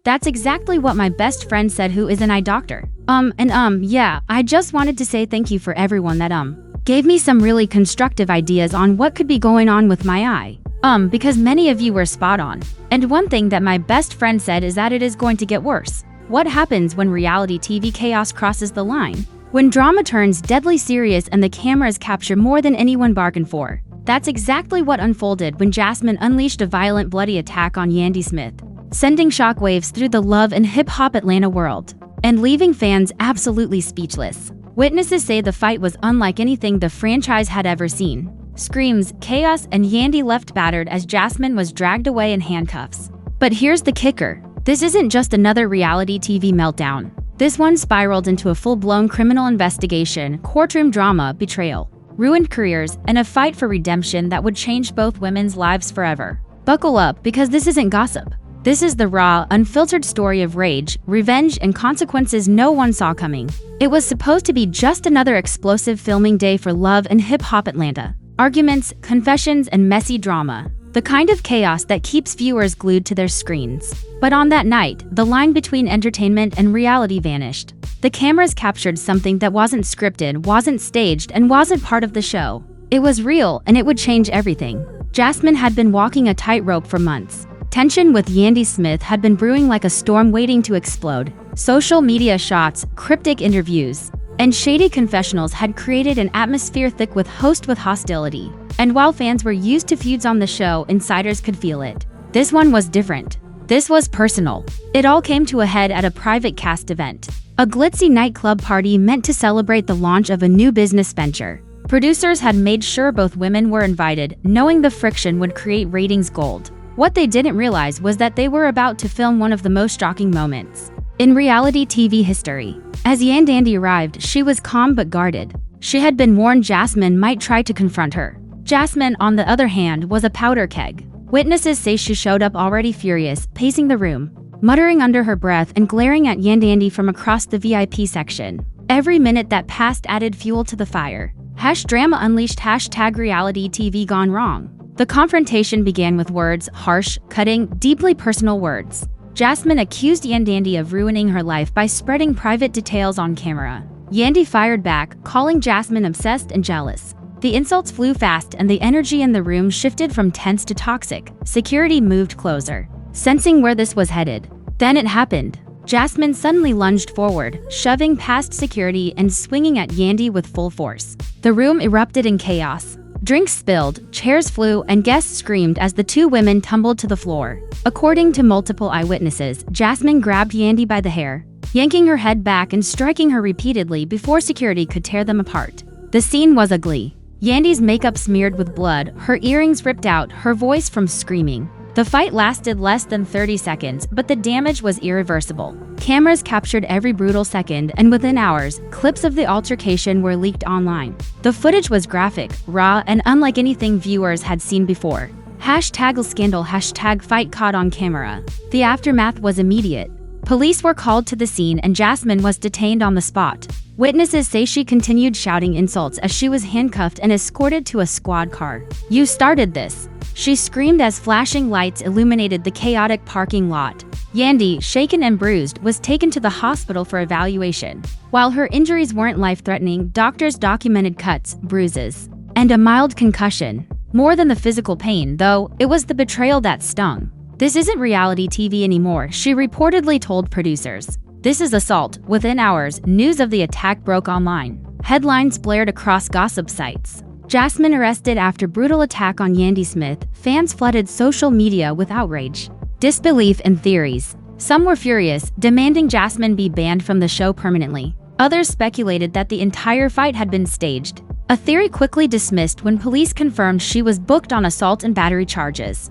That's exactly what my best friend said, who is an eye doctor. Yeah, I just wanted to say thank you for everyone that, gave me some really constructive ideas on what could be going on with my eye. Because many of you were spot on. And one thing that my best friend said is that it is going to get worse. What happens when reality TV chaos crosses the line? When drama turns deadly serious and the cameras capture more than anyone bargained for. That's exactly what unfolded when Jasmine unleashed a violent, bloody attack on Yandy Smith, sending shockwaves through the love and hip-hop Atlanta world, and leaving fans absolutely speechless. Witnesses say the fight was unlike anything the franchise had ever seen. Screams, chaos, and Yandy left battered as Jasmine was dragged away in handcuffs. But here's the kicker. This isn't just another reality TV meltdown. This one spiraled into a full-blown criminal investigation, courtroom drama, betrayal, ruined careers, and a fight for redemption that would change both women's lives forever. Buckle up, because this isn't gossip. This is the raw, unfiltered story of rage, revenge, and consequences no one saw coming. It was supposed to be just another explosive filming day for love and hip-hop Atlanta. Arguments, confessions, and messy drama. The kind of chaos that keeps viewers glued to their screens. But on that night, the line between entertainment and reality vanished. The cameras captured something that wasn't scripted, wasn't staged, and wasn't part of the show. It was real, and it would change everything. Jasmine had been walking a tightrope for months. Tension with Yandy Smith had been brewing like a storm waiting to explode. Social media shots, cryptic interviews, and shady confessionals had created an atmosphere thick with hostility. And while fans were used to feuds on the show, insiders could feel it. This one was different. This was personal. It all came to a head at a private cast event. A glitzy nightclub party meant to celebrate the launch of a new business venture. Producers had made sure both women were invited, knowing the friction would create ratings gold. What they didn't realize was that they were about to film one of the most shocking moments in reality TV history. As Yandy arrived, she was calm but guarded. She had been warned Jasmine might try to confront her. Jasmine, on the other hand, was a powder keg. Witnesses say she showed up already furious, pacing the room, muttering under her breath and glaring at Yandy from across the VIP section. Every minute that passed added fuel to the fire. #drama unleashed #reality TV gone wrong. The confrontation began with words, harsh, cutting, deeply personal words. Jasmine accused Yandy of ruining her life by spreading private details on camera. Yandy fired back, calling Jasmine obsessed and jealous. The insults flew fast and the energy in the room shifted from tense to toxic. Security moved closer, sensing where this was headed. Then it happened. Jasmine suddenly lunged forward, shoving past security and swinging at Yandy with full force. The room erupted in chaos. Drinks spilled, chairs flew, and guests screamed as the two women tumbled to the floor. According to multiple eyewitnesses, Jasmine grabbed Yandy by the hair, yanking her head back and striking her repeatedly before security could tear them apart. The scene was ugly. Yandy's makeup smeared with blood, her earrings ripped out, her voice from screaming. The fight lasted less than 30 seconds, but the damage was irreversible. Cameras captured every brutal second, and within hours, clips of the altercation were leaked online. The footage was graphic, raw, and unlike anything viewers had seen before. #scandal, #fight caught on camera. The aftermath was immediate. Police were called to the scene and Jasmine was detained on the spot. Witnesses say she continued shouting insults as she was handcuffed and escorted to a squad car. "You started this," she screamed as flashing lights illuminated the chaotic parking lot. Yandy, shaken and bruised, was taken to the hospital for evaluation. While her injuries weren't life-threatening, doctors documented cuts, bruises, and a mild concussion. More than the physical pain, though, it was the betrayal that stung. "This isn't reality TV anymore," she reportedly told producers. "This is assault." Within hours, news of the attack broke online. Headlines blared across gossip sites. Jasmine arrested after brutal attack on Yandy Smith. Fans flooded social media with outrage, disbelief, and theories. Some were furious, demanding Jasmine be banned from the show permanently. Others speculated that the entire fight had been staged. A theory quickly dismissed when police confirmed she was booked on assault and battery charges.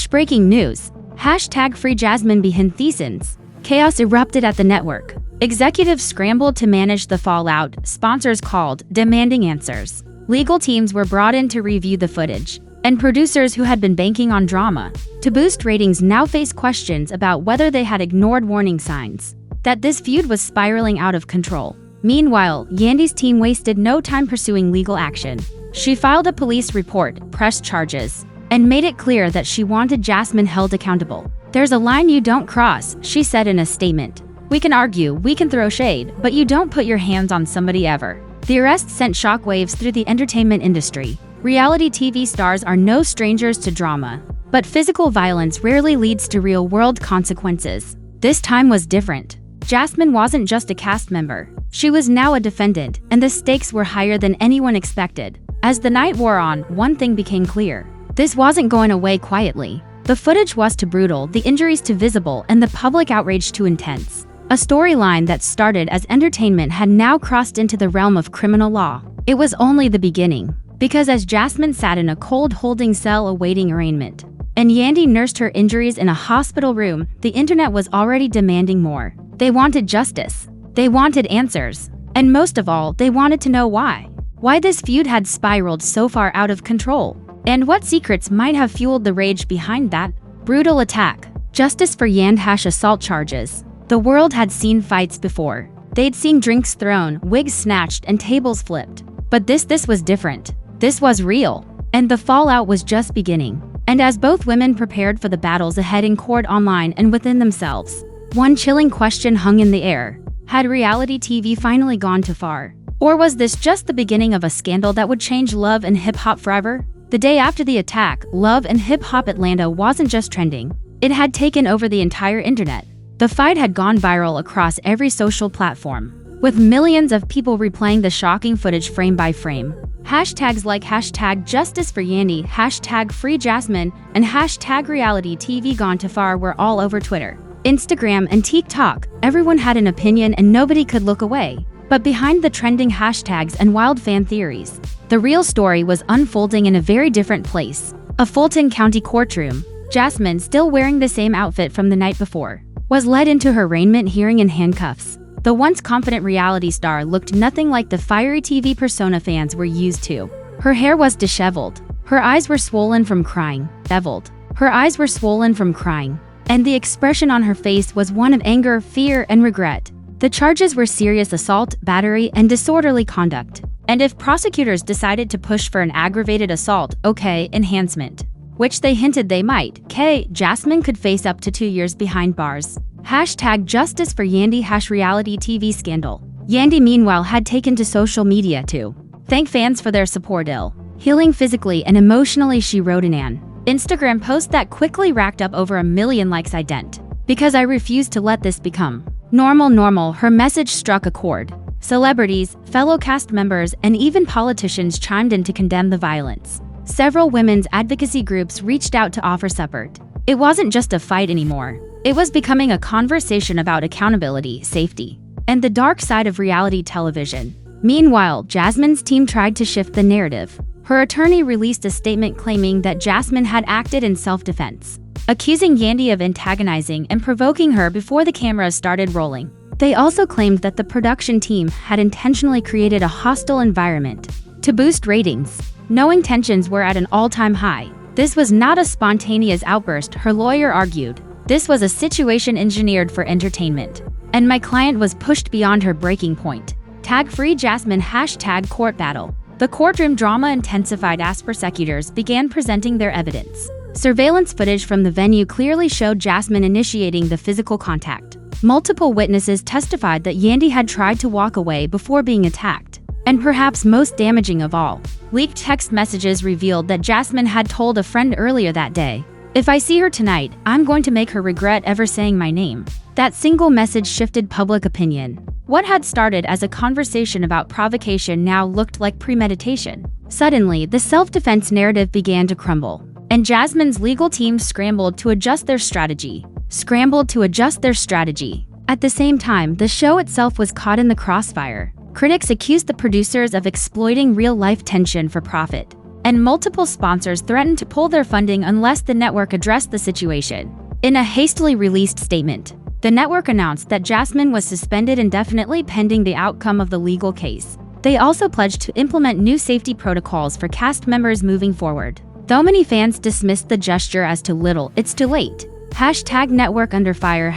Breaking news. #free Jasmine behind Thesons. Chaos erupted at the network. Executives scrambled to manage the fallout, sponsors called, demanding answers. Legal teams were brought in to review the footage, and producers who had been banking on drama to boost ratings now face questions about whether they had ignored warning signs that this feud was spiraling out of control. Meanwhile, Yandy's team wasted no time pursuing legal action. She filed a police report, pressed charges, and made it clear that she wanted Jasmine held accountable. "There's a line you don't cross," she said in a statement. "We can argue, we can throw shade, but you don't put your hands on somebody ever." The arrest sent shockwaves through the entertainment industry. Reality TV stars are no strangers to drama, but physical violence rarely leads to real-world consequences. This time was different. Jasmine wasn't just a cast member. She was now a defendant, and the stakes were higher than anyone expected. As the night wore on, one thing became clear. This wasn't going away quietly. The footage was too brutal, the injuries too visible, and the public outrage too intense. A storyline that started as entertainment had now crossed into the realm of criminal law. It was only the beginning, because as Jasmine sat in a cold holding cell awaiting arraignment, and Yandy nursed her injuries in a hospital room, the internet was already demanding more. They wanted justice. They wanted answers. And most of all, they wanted to know why. Why this feud had spiraled so far out of control. And what secrets might have fueled the rage behind that brutal attack. Justice for Yandy assault charges. The world had seen fights before. They'd seen drinks thrown, wigs snatched, and tables flipped. But this was different. This was real. And the fallout was just beginning. And as both women prepared for the battles ahead in court, online, and within themselves, one chilling question hung in the air. Had reality TV finally gone too far? Or was this just the beginning of a scandal that would change love and hip-hop forever? The day after the attack, Love and Hip Hop Atlanta wasn't just trending. It had taken over the entire internet. The fight had gone viral across every social platform, with millions of people replaying the shocking footage frame by frame. Hashtags like #JusticeForYandy, #FreeJasmine, and #RealityTV Gone Too Far were all over Twitter, Instagram, and TikTok. Everyone had an opinion and nobody could look away. But behind the trending hashtags and wild fan theories, the real story was unfolding in a very different place. A Fulton County courtroom. Jasmine, still wearing the same outfit from the night before, was led into her arraignment hearing in handcuffs. The once confident reality star looked nothing like the fiery TV persona fans were used to. Her hair was disheveled. Her eyes were swollen from crying. Her eyes were swollen from crying. And the expression on her face was one of anger, fear, and regret. The charges were serious assault, battery, and disorderly conduct. And if prosecutors decided to push for an aggravated assault, enhancement, which they hinted they might, Jasmine could face up to 2 years behind bars. #JusticeForYandy, #reality TV scandal. Yandy, meanwhile, had taken to social media to thank fans for their support. Healing physically and emotionally, she wrote in an Instagram post that quickly racked up over 1 million likes. Because I refuse to let this become normal, her message struck a chord. Celebrities, fellow cast members, and even politicians chimed in to condemn the violence. Several women's advocacy groups reached out to offer support. It wasn't just a fight anymore. It was becoming a conversation about accountability, safety, and the dark side of reality television. Meanwhile, Jasmine's team tried to shift the narrative. Her attorney released a statement claiming that Jasmine had acted in self-defense, accusing Yandy of antagonizing and provoking her before the cameras started rolling. They also claimed that the production team had intentionally created a hostile environment to boost ratings, knowing tensions were at an all-time high. This was not a spontaneous outburst, her lawyer argued. This was a situation engineered for entertainment. And my client was pushed beyond her breaking point. #FreeJasmine, #court battle. The courtroom drama intensified as prosecutors began presenting their evidence. Surveillance footage from the venue clearly showed Jasmine initiating the physical contact. Multiple witnesses testified that Yandy had tried to walk away before being attacked. And perhaps most damaging of all, leaked text messages revealed that Jasmine had told a friend earlier that day, "If I see her tonight, I'm going to make her regret ever saying my name." That single message shifted public opinion. What had started as a conversation about provocation now looked like premeditation. Suddenly, the self-defense narrative began to crumble, and Jasmine's legal team scrambled to adjust their strategy. At the same time, the show itself was caught in the crossfire. Critics accused the producers of exploiting real-life tension for profit, and multiple sponsors threatened to pull their funding unless the network addressed the situation. In a hastily released statement, the network announced that Jasmine was suspended indefinitely pending the outcome of the legal case. They also pledged to implement new safety protocols for cast members moving forward. Though many fans dismissed the gesture as too little, it's too late. #network under fire,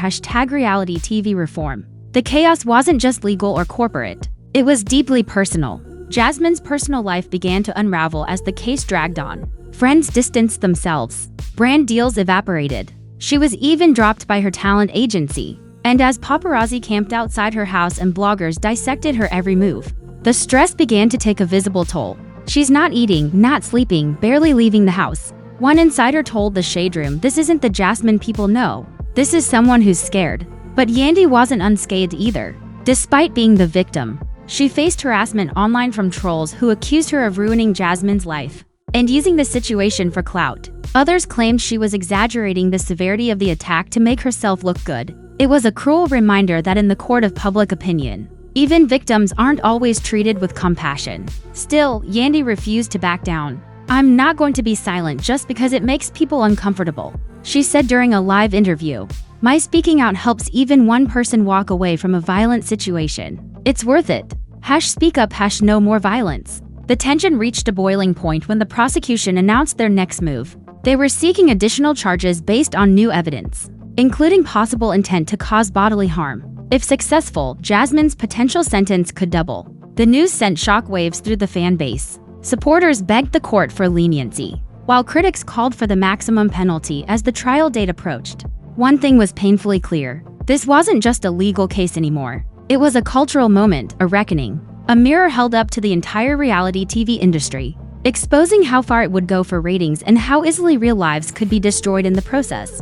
#reality TV reform. The chaos wasn't just legal or corporate. It was deeply personal. Jasmine's personal life began to unravel as the case dragged on. Friends distanced themselves. Brand deals evaporated. She was even dropped by her talent agency. And as paparazzi camped outside her house and bloggers dissected her every move, the stress began to take a visible toll. She's not eating, not sleeping, barely leaving the house. One insider told the Shade Room, "This isn't the Jasmine people know. This is someone who's scared." But Yandy wasn't unscathed either. Despite being the victim, she faced harassment online from trolls who accused her of ruining Jasmine's life and using the situation for clout. Others claimed she was exaggerating the severity of the attack to make herself look good. It was a cruel reminder that in the court of public opinion, even victims aren't always treated with compassion. Still, Yandy refused to back down. "I'm not going to be silent just because it makes people uncomfortable," she said during a live interview. "My speaking out helps even one person walk away from a violent situation. It's worth it. Speak up, no more violence." The tension reached a boiling point when the prosecution announced their next move. They were seeking additional charges based on new evidence, including possible intent to cause bodily harm. If successful, Jasmine's potential sentence could double. The news sent shockwaves through the fan base. Supporters begged the court for leniency, while critics called for the maximum penalty as the trial date approached. One thing was painfully clear. This wasn't just a legal case anymore. It was a cultural moment, a reckoning, a mirror held up to the entire reality TV industry, exposing how far it would go for ratings and how easily real lives could be destroyed in the process.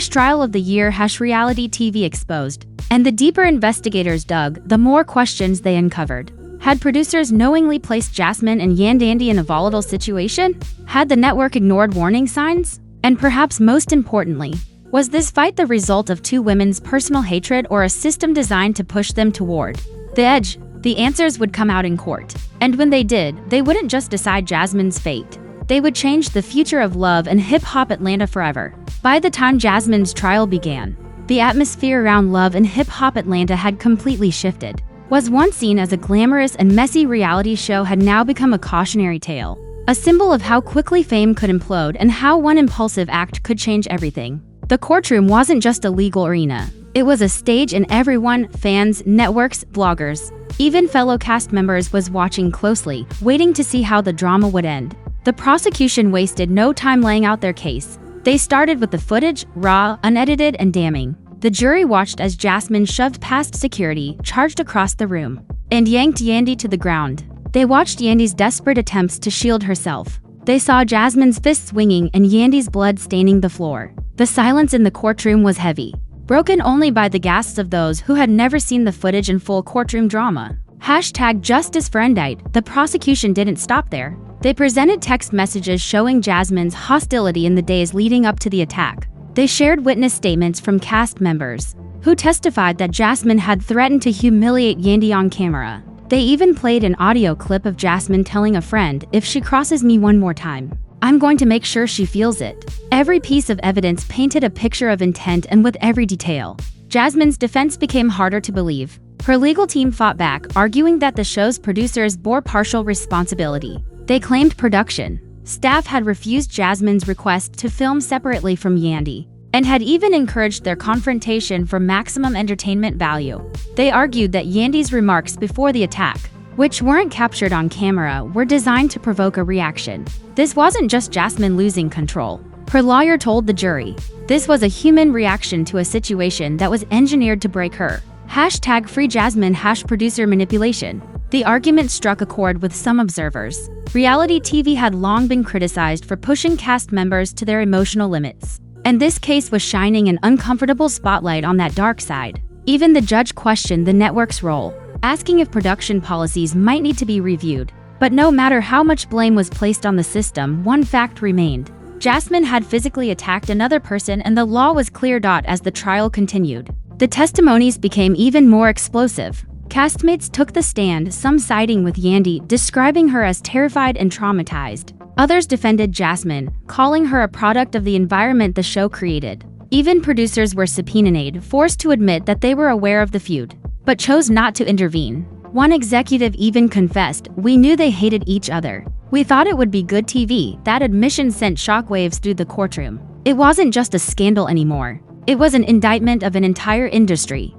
Trial of the year reality TV exposed. And the deeper investigators dug, the more questions they uncovered. Had producers knowingly placed Jasmine and Yandy in a volatile situation? Had the network ignored warning signs? And perhaps most importantly, was this fight the result of two women's personal hatred or a system designed to push them toward the edge? The answers would come out in court. And when they did, they wouldn't just decide Jasmine's fate. They would change the future of love and hip-hop Atlanta forever. By the time Jasmine's trial began, the atmosphere around love and hip-hop Atlanta had completely shifted. Was once seen as a glamorous and messy reality show had now become a cautionary tale, a symbol of how quickly fame could implode and how one impulsive act could change everything. The courtroom wasn't just a legal arena. It was a stage, and everyone, fans, networks, bloggers, even fellow cast members, was watching closely, waiting to see how the drama would end. The prosecution wasted no time laying out their case. They started with the footage, raw, unedited, and damning. The jury watched as Jasmine shoved past security, charged across the room, and yanked Yandy to the ground. They watched Yandy's desperate attempts to shield herself. They saw Jasmine's fists swinging and Yandy's blood staining the floor. The silence in the courtroom was heavy, broken only by the gasps of those who had never seen the footage in full courtroom drama. #JusticeForEndite. The prosecution didn't stop there. They presented text messages showing Jasmine's hostility in the days leading up to the attack. They shared witness statements from cast members, who testified that Jasmine had threatened to humiliate Yandy on camera. They even played an audio clip of Jasmine telling a friend, "If she crosses me one more time, I'm going to make sure she feels it." Every piece of evidence painted a picture of intent, and with every detail, Jasmine's defense became harder to believe. Her legal team fought back, arguing that the show's producers bore partial responsibility. They claimed production staff had refused Jasmine's request to film separately from Yandy, and had even encouraged their confrontation for maximum entertainment value. They argued that Yandy's remarks before the attack, which weren't captured on camera, were designed to provoke a reaction. This wasn't just Jasmine losing control. Her lawyer told the jury, this was a human reaction to a situation that was engineered to break her. #FreeJasmine #producer manipulation. The argument struck a chord with some observers. Reality TV had long been criticized for pushing cast members to their emotional limits, and this case was shining an uncomfortable spotlight on that dark side. Even the judge questioned the network's role, asking if production policies might need to be reviewed. But no matter how much blame was placed on the system, one fact remained. Jasmine had physically attacked another person, and the law was clear. As the trial continued, the testimonies became even more explosive. Castmates took the stand, some siding with Yandy, describing her as terrified and traumatized. Others defended Jasmine, calling her a product of the environment the show created. Even producers were subpoenaed, forced to admit that they were aware of the feud, but chose not to intervene. One executive even confessed, "We knew they hated each other. We thought it would be good TV." That admission sent shockwaves through the courtroom. It wasn't just a scandal anymore. It was an indictment of an entire industry.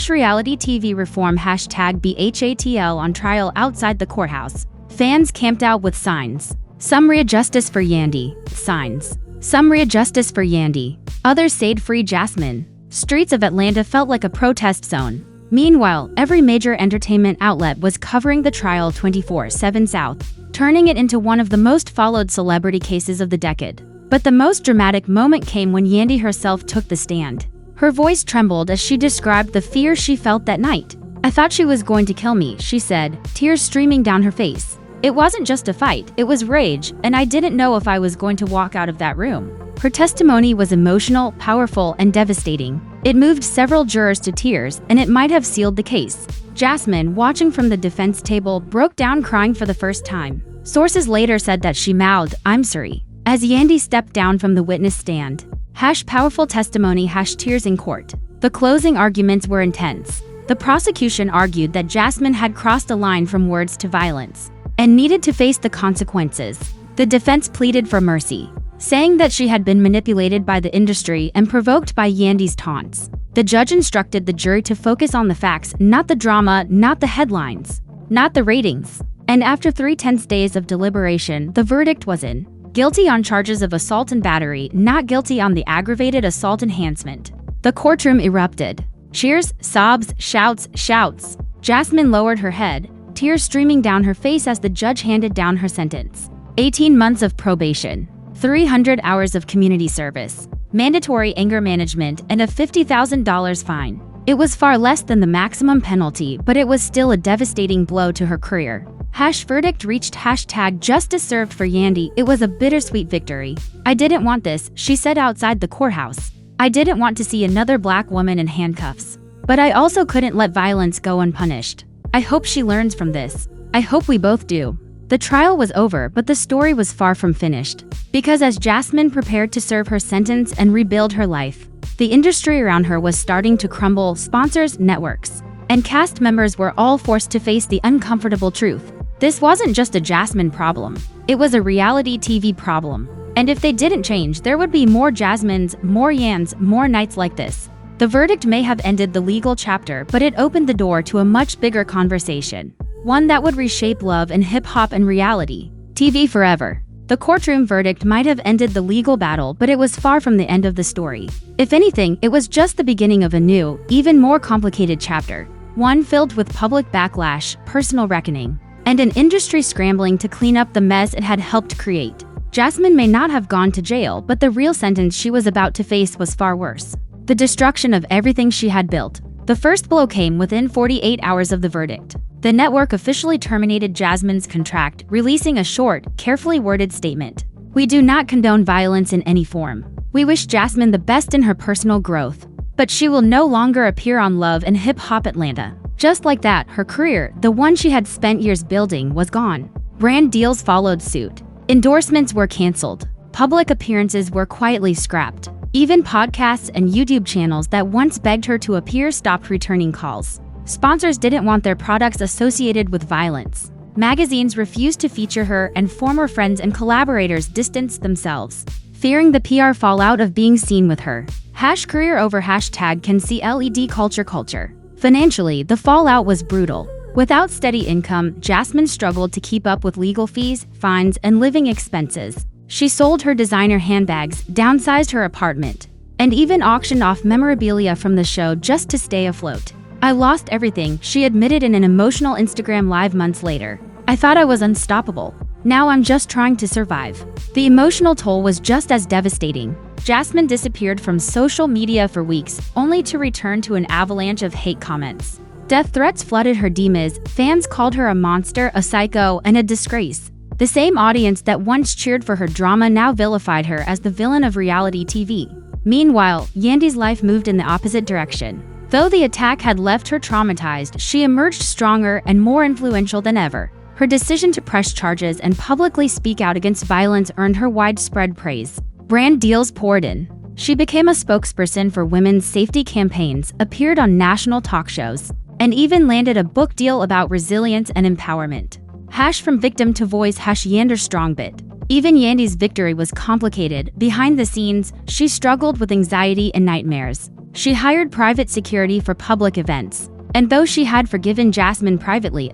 #reality TV reform #BHATL on trial outside the courthouse. Fans camped out with signs. Some read "Justice for Yandy" signs. Some read justice for Yandy. Others said free Jasmine. Streets of Atlanta felt like a protest zone. Meanwhile, every major entertainment outlet was covering the trial 24/7 South, turning it into one of the most followed celebrity cases of the decade. But the most dramatic moment came when Yandy herself took the stand. Her voice trembled as she described the fear she felt that night. "I thought she was going to kill me," she said, tears streaming down her face. "It wasn't just a fight, it was rage, and I didn't know if I was going to walk out of that room." Her testimony was emotional, powerful, and devastating. It moved several jurors to tears, and it might have sealed the case. Jasmine, watching from the defense table, broke down crying for the first time. Sources later said that she mouthed, "I'm sorry," as Yandy stepped down from the witness stand. Powerful testimony, tears in court. The closing arguments were intense. The prosecution argued that Jasmine had crossed a line from words to violence and needed to face the consequences. The defense pleaded for mercy, saying that she had been manipulated by the industry and provoked by Yandy's taunts. The judge instructed the jury to focus on the facts, not the drama, not the headlines, not the ratings. And after 3 tense days of deliberation, the verdict was in. Guilty on charges of assault and battery, not guilty on the aggravated assault enhancement. The courtroom erupted. Cheers, sobs, shouts. Jasmine lowered her head, tears streaming down her face as the judge handed down her sentence. 18 months of probation, 300 hours of community service, mandatory anger management, and a $50,000 fine. It was far less than the maximum penalty, but it was still a devastating blow to her career. Verdict reached #justice served for Yandy. It was a bittersweet victory. "I didn't want this," she said outside the courthouse. "I didn't want to see another black woman in handcuffs. But I also couldn't let violence go unpunished. I hope she learns from this. I hope we both do." The trial was over, but the story was far from finished. Because as Jasmine prepared to serve her sentence and rebuild her life, the industry around her was starting to crumble. Sponsors, networks, and cast members were all forced to face the uncomfortable truth. This wasn't just a Jasmine problem. It was a reality TV problem. And if they didn't change, there would be more Jasmines, more Yans, more nights like this. The verdict may have ended the legal chapter, but it opened the door to a much bigger conversation. One that would reshape love and hip-hop and reality TV forever. The courtroom verdict might have ended the legal battle, but it was far from the end of the story. If anything, it was just the beginning of a new, even more complicated chapter. One filled with public backlash, personal reckoning, and an industry scrambling to clean up the mess it had helped create. Jasmine may not have gone to jail, but the real sentence she was about to face was far worse. The destruction of everything she had built. The first blow came within 48 hours of the verdict. The network officially terminated Jasmine's contract, releasing a short, carefully worded statement. "We do not condone violence in any form. We wish Jasmine the best in her personal growth, but she will no longer appear on Love and Hip Hop Atlanta." Just like that, her career, the one she had spent years building, was gone. Brand deals followed suit. Endorsements were canceled. Public appearances were quietly scrapped. Even podcasts and YouTube channels that once begged her to appear stopped returning calls. Sponsors didn't want their products associated with violence. Magazines refused to feature her, and former friends and collaborators distanced themselves, fearing the PR fallout of being seen with her. Career over #can see LED culture. Financially, the fallout was brutal. Without steady income, Jasmine struggled to keep up with legal fees, fines, and living expenses. She sold her designer handbags, downsized her apartment, and even auctioned off memorabilia from the show just to stay afloat. "I lost everything," she admitted in an emotional Instagram Live months later. "I thought I was unstoppable. Now I'm just trying to survive." The emotional toll was just as devastating. Jasmine disappeared from social media for weeks, only to return to an avalanche of hate comments. Death threats flooded her DMs. Fans called her a monster, a psycho, and a disgrace. The same audience that once cheered for her drama now vilified her as the villain of reality TV. Meanwhile, Yandy's life moved in the opposite direction. Though the attack had left her traumatized, she emerged stronger and more influential than ever. Her decision to press charges and publicly speak out against violence earned her widespread praise. Brand deals poured in. She became a spokesperson for women's safety campaigns, appeared on national talk shows, and even landed a book deal about resilience and empowerment. From victim to voice, Yander Strongbit. Even Yandy's victory was complicated. Behind the scenes, she struggled with anxiety and nightmares. She hired private security for public events. And though she had forgiven Jasmine privately,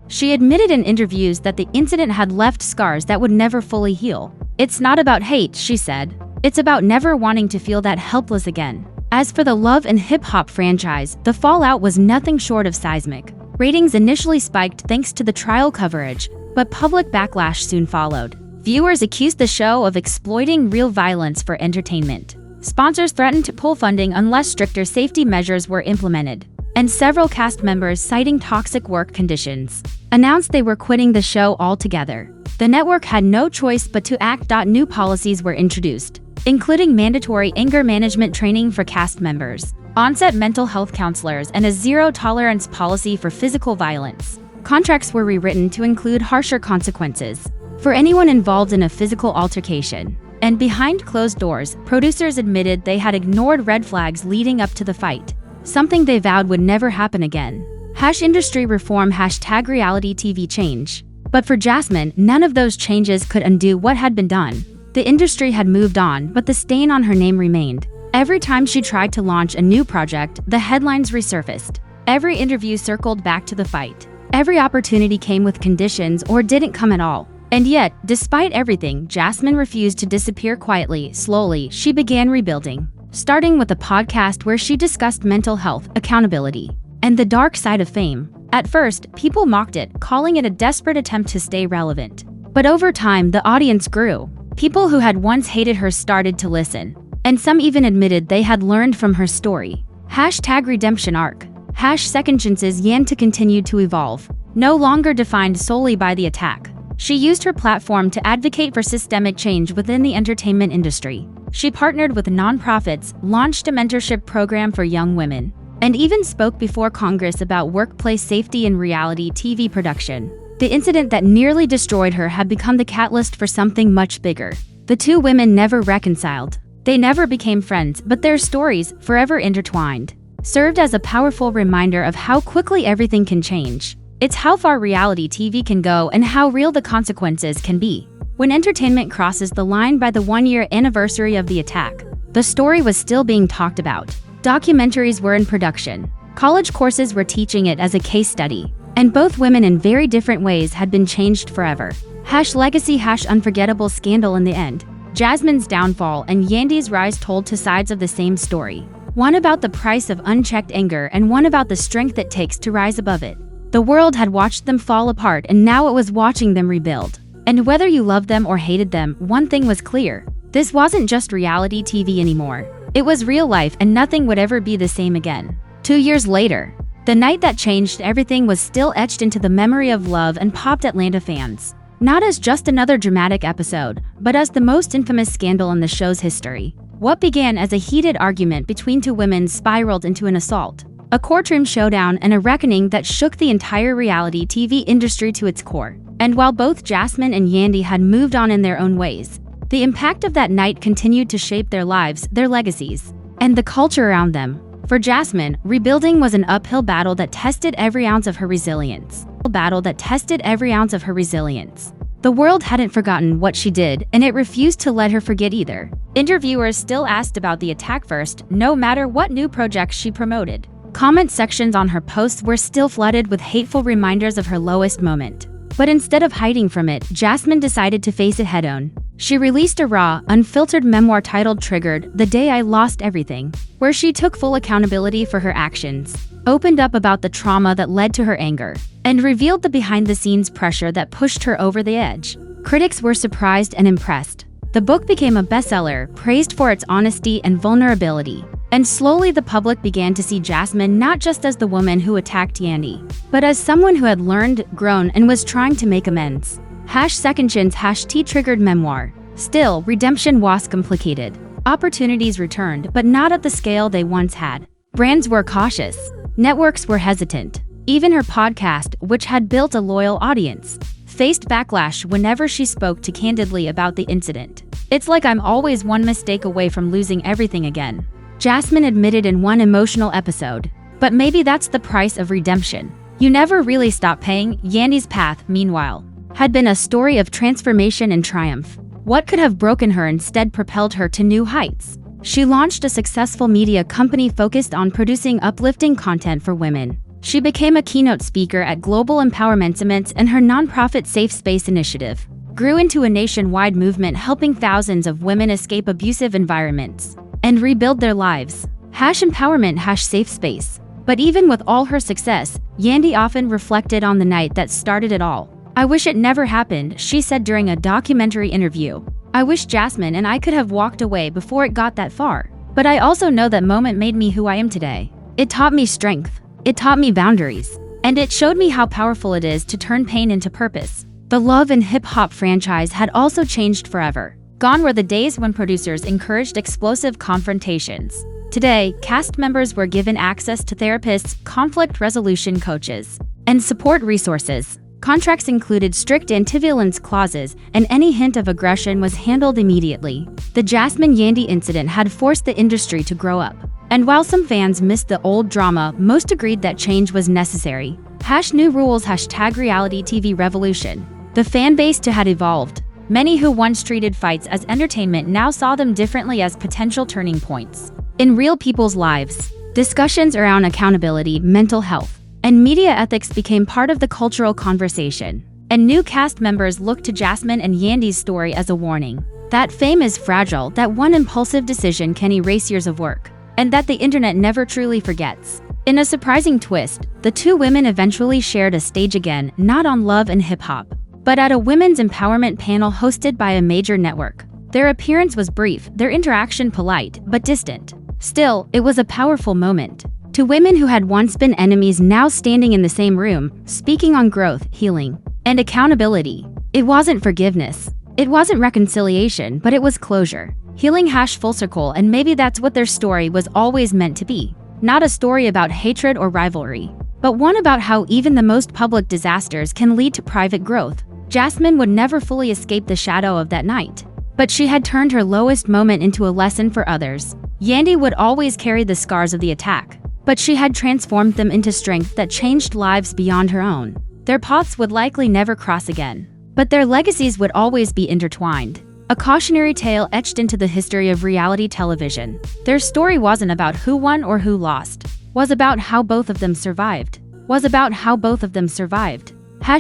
she admitted in interviews that the incident had left scars that would never fully heal. "It's not about hate," she said. It's about never wanting to feel that helpless again. As for the Love and Hip Hop franchise, the fallout was nothing short of seismic. Ratings initially spiked thanks to the trial coverage, but public backlash soon followed. Viewers accused the show of exploiting real violence for entertainment. Sponsors threatened to pull funding unless stricter safety measures were implemented. And several cast members, citing toxic work conditions, announced they were quitting the show altogether. The network had no choice but to act. New policies were introduced, including mandatory anger management training for cast members, on-set mental health counselors, and a zero-tolerance policy for physical violence. Contracts were rewritten to include harsher consequences for anyone involved in a physical altercation. And behind closed doors, producers admitted they had ignored red flags leading up to the fight, something they vowed would never happen again. Industry reform #reality TV change. But for Jasmine, none of those changes could undo what had been done. The industry had moved on, but the stain on her name remained. Every time she tried to launch a new project, the headlines resurfaced. Every interview circled back to the fight. Every opportunity came with conditions or didn't come at all. And yet, despite everything, Jasmine refused to disappear quietly. Slowly, she began rebuilding, starting with a podcast where she discussed mental health, accountability, and the dark side of fame. At first, people mocked it, calling it a desperate attempt to stay relevant. But over time, the audience grew. People who had once hated her started to listen, and some even admitted they had learned from her story. #redemption arc. Second Chance's Yandy continued to evolve, no longer defined solely by the attack. She used her platform to advocate for systemic change within the entertainment industry. She partnered with nonprofits, launched a mentorship program for young women, and even spoke before Congress about workplace safety in reality TV production. The incident that nearly destroyed her had become the catalyst for something much bigger. The two women never reconciled. They never became friends, but their stories, forever intertwined, served as a powerful reminder of how quickly everything can change. It's how far reality TV can go and how real the consequences can be. When entertainment crosses the line by the one-year anniversary of the attack, the story was still being talked about. Documentaries were in production. College courses were teaching it as a case study. And both women in very different ways had been changed forever. Legacy unforgettable scandal. In the end, Jasmine's downfall and Yandy's rise told two sides of the same story. One about the price of unchecked anger and one about the strength it takes to rise above it. The world had watched them fall apart and now it was watching them rebuild. And whether you loved them or hated them, one thing was clear. This wasn't just reality TV anymore. It was real life and nothing would ever be the same again. 2 years later, the night that changed everything was still etched into the memory of Love and Popped Atlanta fans. Not as just another dramatic episode, but as the most infamous scandal in the show's history. What began as a heated argument between two women spiraled into an assault, a courtroom showdown, and a reckoning that shook the entire reality TV industry to its core. And while both Jasmine and Yandy had moved on in their own ways, the impact of that night continued to shape their lives, their legacies, and the culture around them. For Jasmine, rebuilding was an uphill battle that tested every ounce of her resilience. The world hadn't forgotten what she did, and it refused to let her forget either. Interviewers still asked about the attack first, no matter what new projects she promoted. Comment sections on her posts were still flooded with hateful reminders of her lowest moment. But instead of hiding from it, Jasmine decided to face it head-on. She released a raw, unfiltered memoir titled Triggered: The Day I Lost Everything, where she took full accountability for her actions, opened up about the trauma that led to her anger, and revealed the behind-the-scenes pressure that pushed her over the edge. Critics were surprised and impressed. The book became a bestseller, praised for its honesty and vulnerability. And slowly the public began to see Jasmine not just as the woman who attacked Yandy, but as someone who had learned, grown, and was trying to make amends. Second Chance T-triggered memoir. Still, redemption was complicated. Opportunities returned, but not at the scale they once had. Brands were cautious. Networks were hesitant. Even her podcast, which had built a loyal audience, faced backlash whenever she spoke too candidly about the incident. It's like I'm always one mistake away from losing everything again, Jasmine admitted in one emotional episode. But maybe that's the price of redemption. You never really stop paying. Yandy's path, meanwhile, had been a story of transformation and triumph. What could have broken her instead propelled her to new heights. She launched a successful media company focused on producing uplifting content for women. She became a keynote speaker at global empowerment summits and her nonprofit Safe Space initiative, grew into a nationwide movement helping thousands of women escape abusive environments and rebuild their lives. #empowerment #safe space. But even with all her success, Yandy often reflected on the night that started it all. "I wish it never happened," she said during a documentary interview. "I wish Jasmine and I could have walked away before it got that far. But I also know that moment made me who I am today. It taught me strength. It taught me boundaries. And it showed me how powerful it is to turn pain into purpose." The Love and Hip Hop franchise had also changed forever. Gone were the days when producers encouraged explosive confrontations. Today, cast members were given access to therapists, conflict resolution coaches, and support resources. Contracts included strict anti-violence clauses, and any hint of aggression was handled immediately. The Jasmine Yandy incident had forced the industry to grow up. And while some fans missed the old drama, most agreed that change was necessary. #new rules #reality TV revolution. The fan base too had evolved. Many who once treated fights as entertainment now saw them differently as potential turning points in real people's lives. Discussions around accountability, mental health, and media ethics became part of the cultural conversation. And new cast members looked to Jasmine and Yandy's story as a warning that fame is fragile, that one impulsive decision can erase years of work, and that the internet never truly forgets. In a surprising twist, the two women eventually shared a stage again, not on Love and Hip Hop, but at a women's empowerment panel hosted by a major network. Their appearance was brief, their interaction polite, but distant. Still, it was a powerful moment. Two women who had once been enemies now standing in the same room, speaking on growth, healing, and accountability. It wasn't forgiveness. It wasn't reconciliation, but it was closure. Healing #full circle, and maybe that's what their story was always meant to be. Not a story about hatred or rivalry, but one about how even the most public disasters can lead to private growth. Jasmine would never fully escape the shadow of that night, but she had turned her lowest moment into a lesson for others. Yandy would always carry the scars of the attack, but she had transformed them into strength that changed lives beyond her own. Their paths would likely never cross again, but their legacies would always be intertwined. A cautionary tale etched into the history of reality television. Their story wasn't about who won or who lost, was about how both of them survived.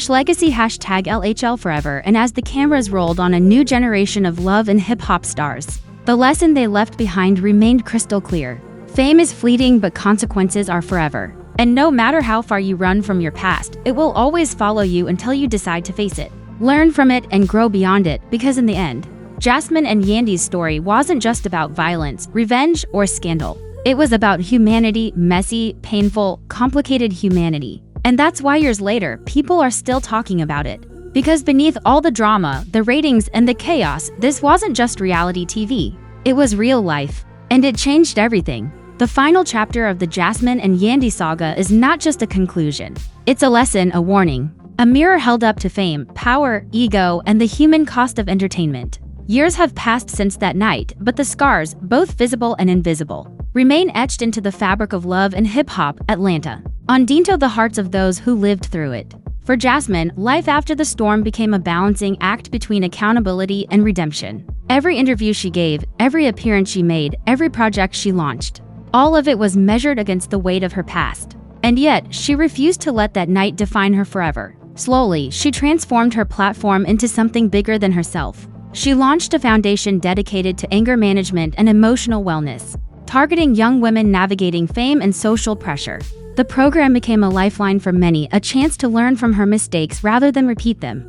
#legacy #LHL forever. And as the cameras rolled on a new generation of Love and Hip Hop stars, the lesson they left behind remained crystal clear. Fame is fleeting, but consequences are forever. And no matter how far you run from your past, it will always follow you until you decide to face it. Learn from it and grow beyond it, because in the end, Jasmine and Yandy's story wasn't just about violence, revenge, or scandal. It was about humanity, messy, painful, complicated humanity. And that's why years later, people are still talking about it. Because beneath all the drama, the ratings, and the chaos, this wasn't just reality TV. It was real life. And it changed everything. The final chapter of the Jasmine and Yandy saga is not just a conclusion. It's a lesson, a warning. A mirror held up to fame, power, ego, and the human cost of entertainment. Years have passed since that night, but the scars, both visible and invisible, remain etched into the fabric of Love and Hip Hop Atlanta, into the hearts of those who lived through it. For Jasmine, life after the storm became a balancing act between accountability and redemption. Every interview she gave, every appearance she made, every project she launched, all of it was measured against the weight of her past. And yet, she refused to let that night define her forever. Slowly, she transformed her platform into something bigger than herself. She launched a foundation dedicated to anger management and emotional wellness, targeting young women navigating fame and social pressure. The program became a lifeline for many, a chance to learn from her mistakes rather than repeat them.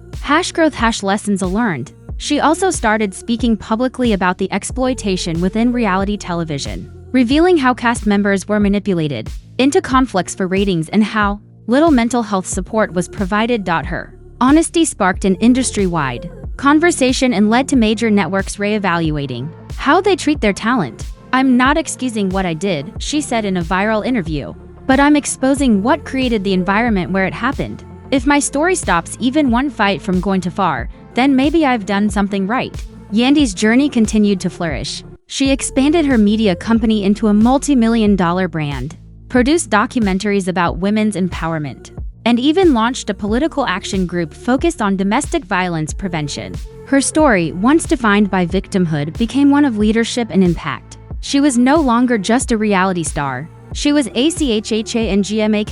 #growth #lessons learned. She also started speaking publicly about the exploitation within reality television, revealing how cast members were manipulated into conflicts for ratings and how little mental health support was provided. Her honesty sparked an industry-wide conversation and led to major networks reevaluating how they treat their talent. "I'm not excusing what I did," she said in a viral interview, "but I'm exposing what created the environment where it happened. If my story stops even one fight from going too far, then maybe I've done something right." Yandy's journey continued to flourish. She expanded her media company into a multi-million-dollar brand, produced documentaries about women's empowerment, and even launched a political action group focused on domestic violence prevention. Her story, once defined by victimhood, became one of leadership and impact. She was no longer just a reality star. She was ACHHANGMAKE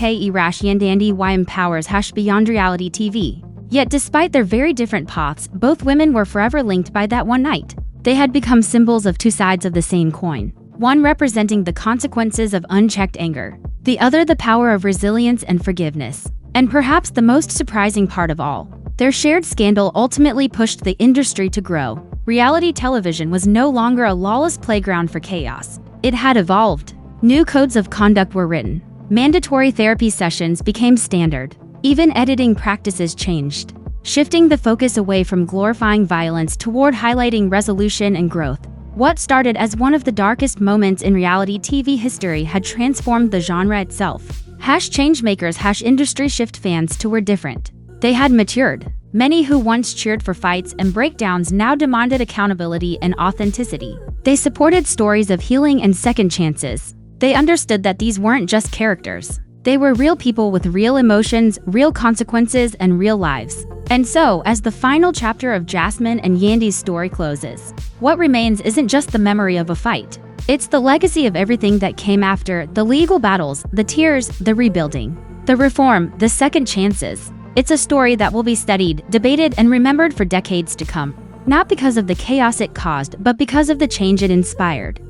Yandy empowers #beyond reality TV. Yet despite their very different paths, both women were forever linked by that one night. They had become symbols of two sides of the same coin, one representing the consequences of unchecked anger, the other the power of resilience and forgiveness. And perhaps the most surprising part of all, their shared scandal ultimately pushed the industry to grow. Reality television was no longer a lawless playground for chaos. It had evolved. New codes of conduct were written. Mandatory therapy sessions became standard. Even editing practices changed, shifting the focus away from glorifying violence toward highlighting resolution and growth. What started as one of the darkest moments in reality TV history had transformed the genre itself. Changemakers industry shift fans too were different. They had matured. Many who once cheered for fights and breakdowns now demanded accountability and authenticity. They supported stories of healing and second chances. They understood that these weren't just characters. They were real people with real emotions, real consequences, and real lives. And so, as the final chapter of Jasmine and Yandy's story closes, what remains isn't just the memory of a fight. It's the legacy of everything that came after: the legal battles, the tears, the rebuilding, the reform, the second chances. It's a story that will be studied, debated, and remembered for decades to come. Not because of the chaos it caused, but because of the change it inspired.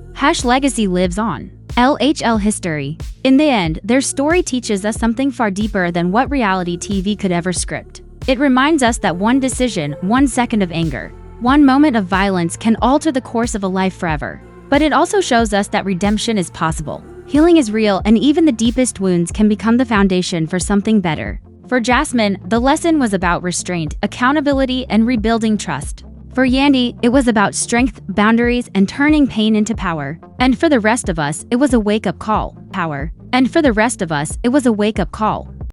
Legacy lives on. LHL history. In the end, their story teaches us something far deeper than what reality TV could ever script. It reminds us that one decision, 1 second of anger, one moment of violence can alter the course of a life forever. But it also shows us that redemption is possible. Healing is real, and even the deepest wounds can become the foundation for something better. For Jasmine, the lesson was about restraint, accountability, and rebuilding trust. For Yandy, it was about strength, boundaries, and turning pain into power. And for the rest of us, it was a wake-up call. And for the rest of us, it was a wake-up call.